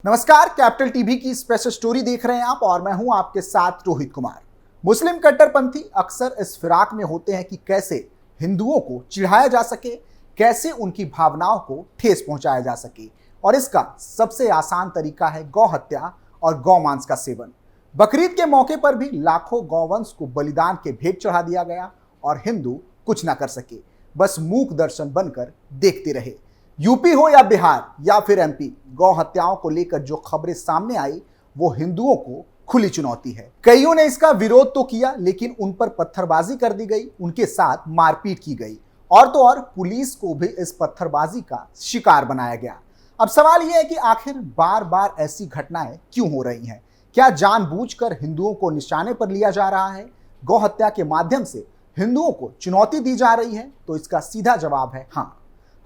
नमस्कार, capital TV की special story देख रहे हैं आप और मैं हूं आपके साथ रोहित कुमार। मुस्लिम कट्टरपंथी अक्सर इस फिराक में होते हैं कि कैसे हिंदुओं को चिढ़ाया जा सके, कैसे उनकी भावनाओं को ठेस पहुंचाया जा सके, और इसका सबसे आसान तरीका है गौ हत्या और गौ मांस का सेवन। बकरीद के मौके पर भी लाखों गौवंश को बलिदान के भेंट चढ़ा दिया गया और हिंदू कुछ ना कर सके, बस मूक दर्शन बनकर देखते रहे। यूपी हो या बिहार या फिर एमपी, गौ हत्याओं को लेकर जो खबरें सामने आई वो हिंदुओं को खुली चुनौती है। कईयों ने इसका विरोध तो किया, लेकिन उन पर पत्थरबाजी कर दी गई, उनके साथ मारपीट की गई और तो और पुलिस को भी इस पत्थरबाजी का शिकार बनाया गया। अब सवाल यह है कि आखिर बार बार ऐसी घटनाएं क्यों हो रही हैं? क्या जानबूझकर हिंदुओं को निशाने पर लिया जा रहा है? गौ हत्या के माध्यम से हिंदुओं को चुनौती दी जा रही है? तो इसका सीधा जवाब है हाँ।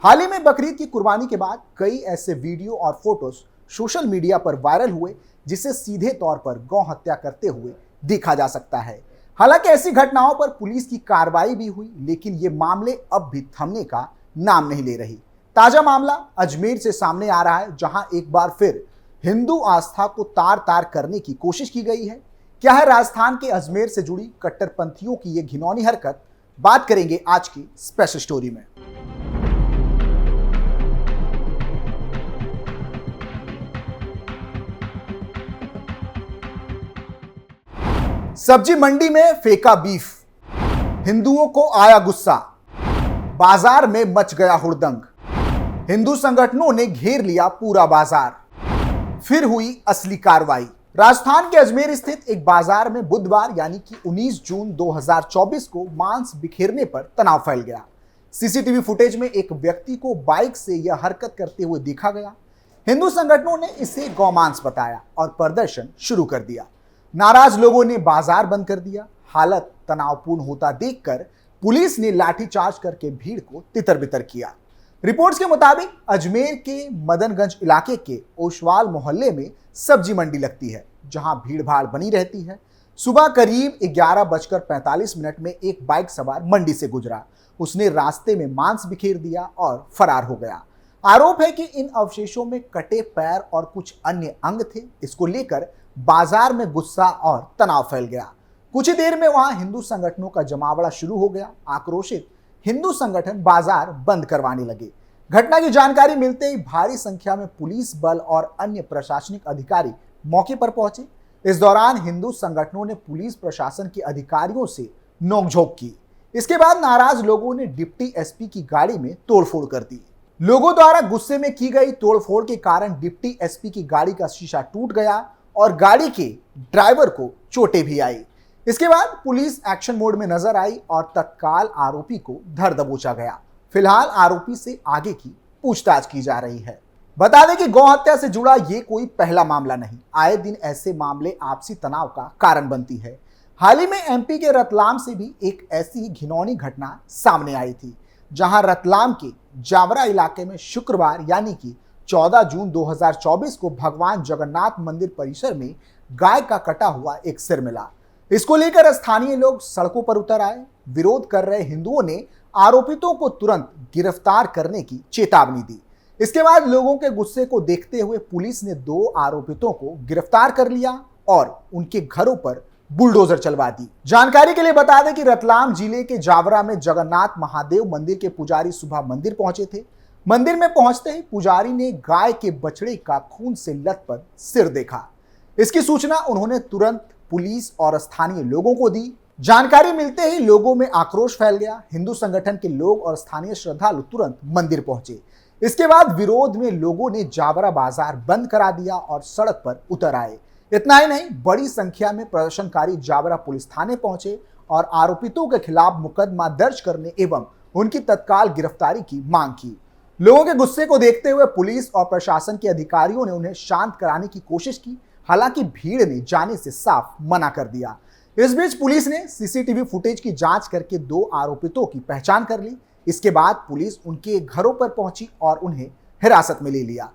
हाल ही में बकरीद की कुर्बानी के बाद कई ऐसे वीडियो और फोटोज सोशल मीडिया पर वायरल हुए जिसे सीधे तौर पर गौ हत्या करते हुए देखा जा सकता है। हालांकि ऐसी घटनाओं पर पुलिस की कार्रवाई भी हुई, लेकिन ये मामले अब भी थमने का नाम नहीं ले रही। ताजा मामला अजमेर से सामने आ रहा है, जहां एक बार फिर हिंदू आस्था को तार तार करने की कोशिश की गई है। क्या है राजस्थान के अजमेर से जुड़ी कट्टरपंथियों की ये घिनौनी हरकत? बात करेंगे आज की स्पेशल स्टोरी में। सब्जी मंडी में फेंका बीफ, हिंदुओं को आया गुस्सा, बाजार में मच गया हुड़दंग, हिंदू संगठनों ने घेर लिया पूरा बाजार, फिर हुई असली कार्रवाई। राजस्थान के अजमेर स्थित एक बाजार में बुधवार यानी कि 19 जून 2024 को मांस बिखेरने पर तनाव फैल गया। सीसीटीवी फुटेज में एक व्यक्ति को बाइक से यह हरकत करते हुए देखा गया। हिंदू संगठनों ने इसे गौमांस बताया और प्रदर्शन शुरू कर दिया। नाराज लोगों ने बाजार बंद कर दिया। हालत तनावपूर्ण होता देखकर पुलिस ने लाठीचार्ज करके भीड़ को तितर बितर किया। रिपोर्ट्स के मुताबिक अजमेर के मदनगंज इलाके के ओशवाल मोहल्ले में सब्जी मंडी लगती है, जहां भीड़ भाड़ बनी रहती है। सुबह करीब 11:45 में एक बाइक सवार मंडी से गुजरा। उसने रास्ते में मांस बिखेर दिया और फरार हो गया। आरोप है कि इन अवशेषों में कटे पैर और कुछ अन्य अंग थे। इसको लेकर बाजार में गुस्सा और तनाव फैल गया। कुछ ही देर में वहां हिंदू संगठनों का जमावड़ा शुरू हो गया। आक्रोशित हिंदू संगठन बाजार बंद करवाने लगे। घटना की जानकारी मिलते ही भारी संख्या में पुलिस बल और अन्य प्रशासनिक अधिकारी मौके पर पहुंचे। इस दौरान हिंदू संगठनों ने पुलिस प्रशासन के अधिकारियों से नोकझोंक की। इसके बाद नाराज लोगों ने डिप्टी एसपी की गाड़ी में तोड़फोड़ कर दी। लोगों द्वारा गुस्से में की गई तोड़फोड़ के कारण डिप्टी एसपी की गाड़ी का शीशा टूट गया और गाड़ी के ड्राइवर को चोटें भी आई। इसके बाद पुलिस एक्शन मोड में नजर आई और तत्काल आरोपी को धर दबोचा गया। फिलहाल आरोपी से आगे की पूछताछ की जा रही है। बता दें कि गौ हत्या से जुड़ा ये कोई पहला मामला नहीं। आए दिन ऐसे मामले आपसी तनाव का कारण बनती है। हाल ही में एमपी के रतलाम से भी एक ऐसी ही घिनौनी घटना सामने आई थी, जहां रतलाम के जावरा इलाके में शुक्रवार यानी कि 14 जून 2024 को भगवान जगन्नाथ मंदिर परिसर में गाय का कटा हुआ एक सिर मिला। इसको लेकर स्थानीय लोग सड़कों पर उतर आए। विरोध कर रहे हिंदुओं ने आरोपितों को तुरंत गिरफ्तार करने की चेतावनी दी। इसके बाद लोगों के गुस्से को देखते हुए पुलिस ने 2 आरोपितों को गिरफ्तार कर लिया और उनके घरों पर बुलडोजर चलवा दी। जानकारी के लिए बता दें कि रतलाम जिले के जावरा में जगन्नाथ महादेव मंदिर के पुजारी सुबह मंदिर पहुंचे थे। मंदिर में पहुंचते ही पुजारी ने गाय के बछड़े का खून से लथपथ सिर देखा। इसकी सूचना उन्होंने तुरंत पुलिस और स्थानीय लोगों को दी। जानकारी मिलते ही लोगों में आक्रोश फैल गया। हिंदू संगठन के लोग और स्थानीय श्रद्धालु तुरंत मंदिर पहुंचे। इसके बाद विरोध में लोगों ने जावरा बाजार बंद करा दिया और सड़क पर उतर आए। इतना ही नहीं, बड़ी संख्या में प्रदर्शनकारी जावरा पुलिस थाने पहुंचे और आरोपितों के खिलाफ मुकदमा दर्ज करने एवं उनकी तत्काल गिरफ्तारी की मांग की। लोगों के गुस्से को देखते हुए पुलिस और प्रशासन के अधिकारियों ने उन्हें शांत कराने की कोशिश की। हालांकि भीड़ ने जाने से साफ मना कर दिया। इस बीच पुलिस ने सीसीटीवी फुटेज की जांच करके 2 आरोपितों की पहचान कर ली। इसके बाद पुलिस उनके घरों पर पहुंची और उन्हें हिरासत में ले लिया।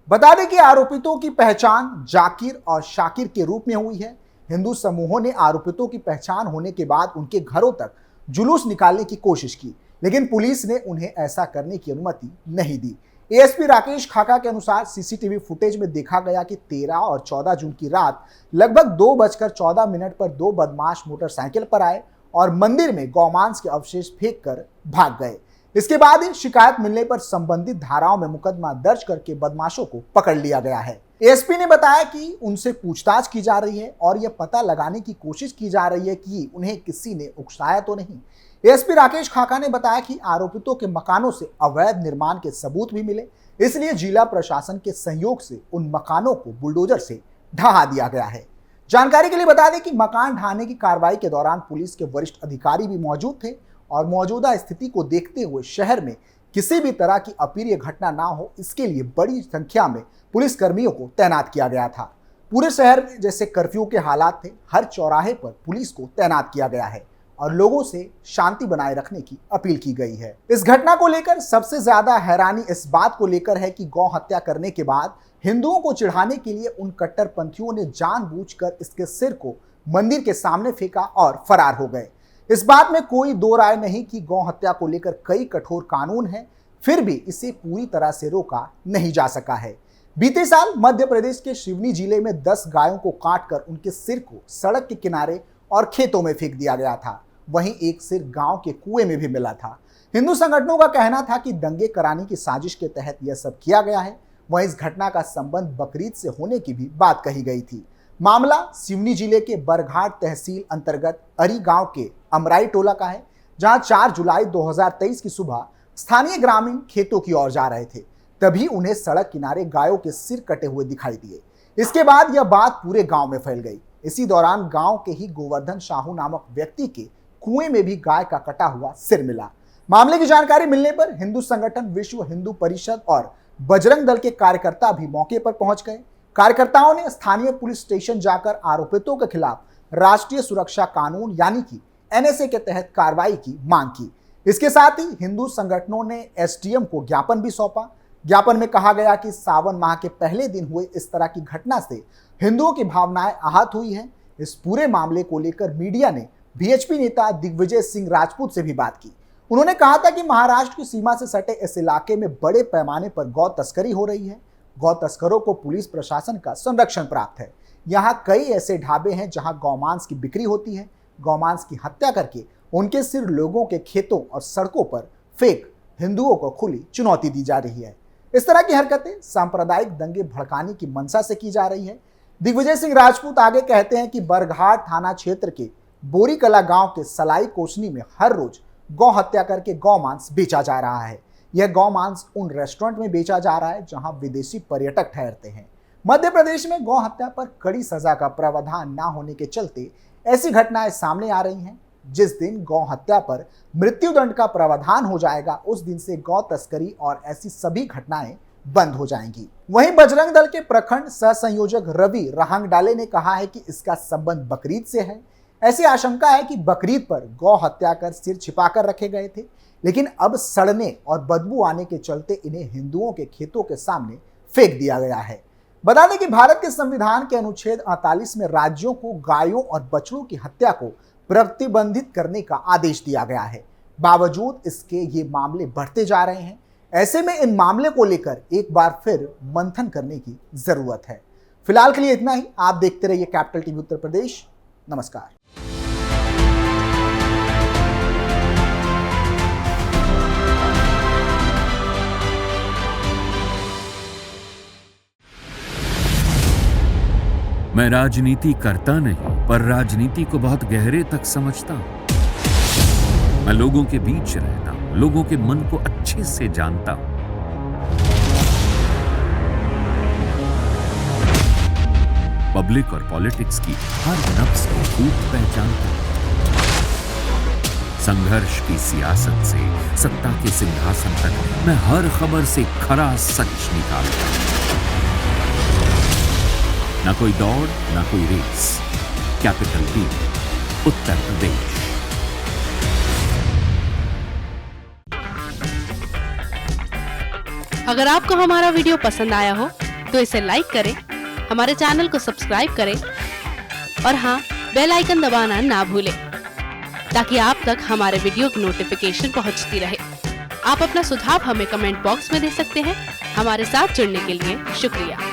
बता दें कि आरोपितों की पहचान जाकिर और शाकिर के रूप में हुई है। हिंदू समूहों ने आरोपितों की पहचान होने के बाद उनके घरों तक जुलूस निकालने की कोशिश की, लेकिन पुलिस ने उन्हें ऐसा करने की अनुमति नहीं दी। एएसपी राकेश खाका के अनुसार सीसीटीवी फुटेज में देखा गया कि 13 और 14 जून की रात लगभग 2:14 पर दो बदमाश मोटरसाइकिल पर आए और मंदिर में गौमांस के अवशेष फेंक कर भाग गए। इसके बाद ही शिकायत मिलने पर संबंधित धाराओं में मुकदमा दर्ज करके बदमाशों को पकड़ लिया गया है। एएसपी ने बताया कि उनसे पूछताछ की जा रही है और यह पता लगाने की कोशिश की जा रही है कि उन्हें किसी ने उकसाया तो नहीं। एएसपी राकेश खाका ने बताया कि आरोपितों के मकानों से अवैध निर्माण के सबूत भी मिले, इसलिए जिला प्रशासन के सहयोग से उन मकानों को बुलडोजर से ढहा दिया गया है। जानकारी के लिए बता दें कि मकान ढहाने की कार्रवाई के दौरान पुलिस के वरिष्ठ अधिकारी भी मौजूद थे और मौजूदा स्थिति को देखते हुए शहर में किसी भी तरह की अप्रिय घटना ना हो, इसके लिए बड़ी संख्या में पुलिस कर्मियों को तैनात किया गया था। पूरे शहर में जैसे कर्फ्यू के हालात थे, हर चौराहे पर पुलिस को तैनात किया गया है और लोगों से शांति बनाए रखने की अपील की गई है। इस घटना को लेकर सबसे ज्यादा हैरानी इस बात को लेकर है कि गौ हत्या करने के बाद हिंदुओं को चिढ़ाने के लिए उन कट्टरपंथियों ने जानबूझकर इसके सिर को मंदिर के सामने फेंका और फरार हो गए। इस बात में कोई दो राय नहीं कि गौ हत्या को लेकर कई कठोर कानून हैं, फिर भी इसे पूरी तरह से रोका नहीं जा सका है। बीते साल मध्य प्रदेश के सिवनी जिले में 10 गायों को काटकर उनके सिर को सड़क के किनारे और खेतों में फेंक दिया गया था। वहीं एक सिर गांव के कुएं में भी मिला था। हिंदू संगठनों का कहना था कि दंगे कराने की साजिश के तहत यह सब किया गया है। वहीं इस घटना का संबंध बकरीद से होने की भी बात कही गई थी। मामला सिवनी जिले के बरघाट तहसील अंतर्गत अरी गांव के अमराई टोला का है, जहां 4 जुलाई 2023 की सुबह स्थानीय ग्रामीण खेतों की ओर जा रहे थे, तभी उन्हें सड़क किनारे गायों के सिर कटे हुए दिखाई दिए। इसके बाद यह बात पूरे गांव में फैल गई। इसी दौरान गांव के ही गोवर्धन साहू नामक व्यक्ति के कुएं में भी गाय का कटा हुआ सिर मिला। मामले की जानकारी मिलने पर हिंदू संगठन विश्व हिंदू परिषद और बजरंग दल के कार्यकर्ता भी मौके पर पहुंच गए। कार्यकर्ताओं ने स्थानीय पुलिस स्टेशन जाकर आरोपितों के खिलाफ राष्ट्रीय सुरक्षा कानून यानी कि एनएसए के तहत कार्रवाई की मांग की। इसके साथ ही हिंदू संगठनों ने एसडीएम को ज्ञापन भी सौंपा। ज्ञापन में कहा गया कि सावन माह के पहले दिन हुए इस तरह की घटना से हिंदुओं की भावनाएं आहत हुई हैं। इस पूरे मामले को लेकर मीडिया ने बीएचपी नेता दिग्विजय सिंह राजपूत से भी बात की। उन्होंने कहा था कि महाराष्ट्र की सीमा से सटे इस इलाके में बड़े पैमाने पर गौ तस्करी हो रही है। गौ तस्करों को पुलिस प्रशासन का संरक्षण प्राप्त है। यहाँ कई ऐसे ढाबे हैं जहाँ गौमांस की बिक्री होती है। गौमांस की हत्या करके उनके सिर लोगों के खेतों और सड़कों पर फेंक हिंदुओं को खुली चुनौती दी जा रही है। इस तरह की हरकतें सांप्रदायिक दंगे भड़काने की मंशा से की जा रही है। दिग्विजय सिंह राजपूत आगे कहते हैं कि बरघाट थाना क्षेत्र के बोरीकला गांव के सलाई कोसनी में हर रोज गौ हत्या करके गौमांस बेचा जा रहा है। यह गौमांस उन रेस्टोरेंट में बेचा जा रहा है जहां विदेशी पर्यटक ठहरते हैं। मध्य प्रदेश में गौ हत्या पर कड़ी सजा का प्रावधान न होने के चलते ऐसी घटनाएं सामने आ रही हैं। जिस दिन गौ हत्या पर मृत्युदंड का प्रावधान हो जाएगा, उस दिन से गौ तस्करी और ऐसी सभी घटनाएं बंद हो जाएंगी। वहीं बजरंग दल के प्रखंड सह संयोजक रवि रहांगडाले ने कहा है कि इसका संबंध बकरीद से है। ऐसी आशंका है कि बकरीद पर गौ हत्या कर सिर छिपाकर रखे गए थे, लेकिन अब सड़ने और बदबू आने के चलते इन्हें हिंदुओं के खेतों के सामने फेंक दिया गया है। बता दें कि भारत के संविधान के अनुच्छेद 48 में राज्यों को गायों और बछड़ों की हत्या को प्रतिबंधित करने का आदेश दिया गया है। बावजूद इसके ये मामले बढ़ते जा रहे हैं। ऐसे में इन मामले को लेकर एक बार फिर मंथन करने की जरूरत है। फिलहाल के लिए इतना ही। आप देखते रहिए कैपिटल टीवी उत्तर प्रदेश। नमस्कार। मैं राजनीति करता नहीं, पर राजनीति को बहुत गहरे तक समझता हूं। मैं लोगों के बीच रहता हूं, लोगों के मन को अच्छे से जानता हूं। पब्लिक और पॉलिटिक्स की हर नब्ज को खूब पहचानता हूं। संघर्ष की सियासत से सत्ता के सिंहासन तक मैं हर खबर से खरा सच निकालता हूं। ना कोई दौड़, ना कोई race. Capital TV Uttar Pradesh. अगर आपको हमारा वीडियो पसंद आया हो तो इसे लाइक करें, हमारे चैनल को सब्सक्राइब करें और हाँ, बेल आइकन दबाना ना भूलें ताकि आप तक हमारे वीडियो की नोटिफिकेशन पहुंचती रहे। आप अपना सुझाव हमें कमेंट बॉक्स में दे सकते हैं। हमारे साथ जुड़ने के लिए शुक्रिया।